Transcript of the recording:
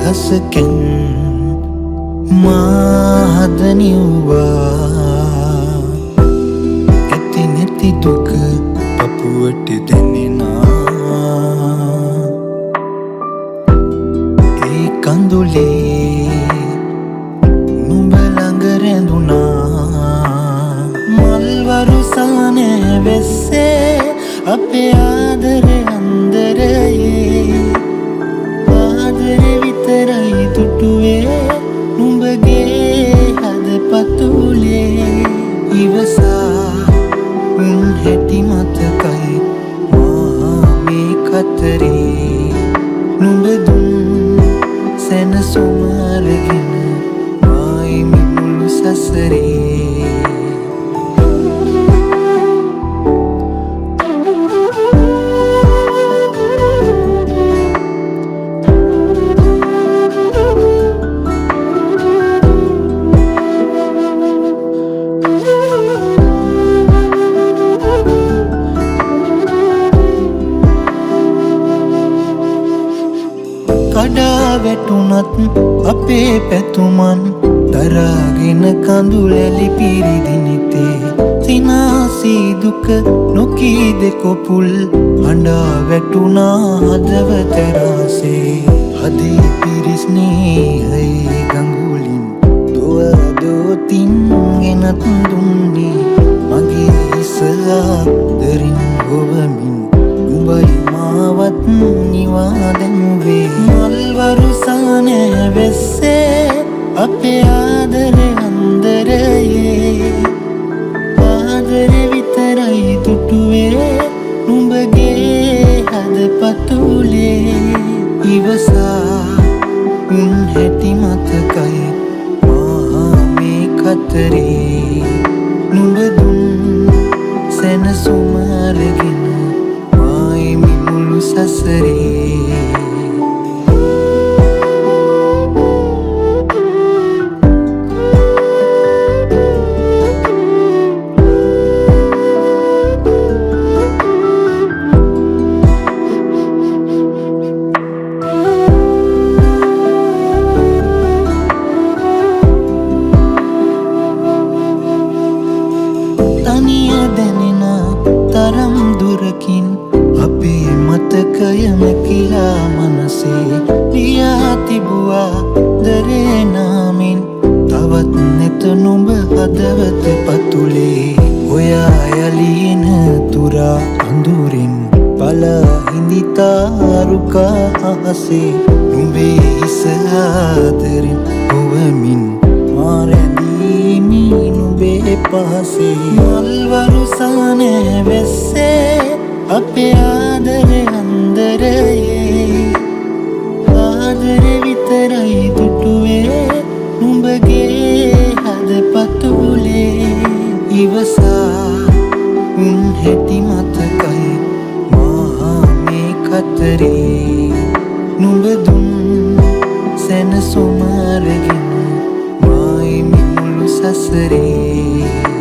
අහසකෙන් මාහදනිව්වා ඇති නැති දුක පපුවට දැනෙනා ඒ කඳුලේ නුඹ ළඟ රැඳුනා මල් වරුසානේ වෙස්සේ අපේ ආදරේ අන්දරයේ ආදරේ විතරයි තුටුවේ නුඹගේ හදපතුලේ ඉවසා උන් හැටි මතකයි මා මේ කතරේ නුඹ දුන් සැනසුම අරගෙන මායි මුළු සසරේ කඩා වැටුනත් අපේ පැතුමන් දරාගෙන කඳුලැලි පිරිදිනිතේ සිනාසී දුක නොකී දෙකොපුල් හඬා වැටුනා හදවත රාසේ හදේ පිරිස්නේහයි ගඟුලින් දුවදෝතින් ගෙනත් දුන්නේ මගේ ඉසලා දරින් ගොවමින් උඹයි මාවත් නිවා දැමුවේ මල් වරුසානේ වෙස්සේ අපේ ආදරේ අන්දරයේ ආදරේ විතරයි තුටුවේ නුඹගේ හදපතුලේ ඉවසා උන් හැටි මතකයි මා මේ කතරේ නුඹ දුන් සැනසුම අරගෙන මුළු සසරේ තනිය දැනෙන තරම් දුරකින් අපේ මතකයම කියා මනසේ ලියා තිබුවා දරේ නාමින් තවත් නැත නුඹ හදවත පතුලේ ඔයා යලින තුරා අඳුරින් බලා හිඳිතාරුකා අහසේ නුඹේ හිස ආදරෙන් හොවමින් මාරැඳීමි නුඹේ පහසේ මල් වරුසානේ වෙස්සේ අපේ ආදරේ අන්දරයේ ආදරේ විතරයි තුටුවේ නුඹගේ හදපතුලේ ඉවසා උන් හැටි මතකයි මා මේ කතරේ නුඹ දුන් සැනසුම අරගෙන මායි මුළු සසරේ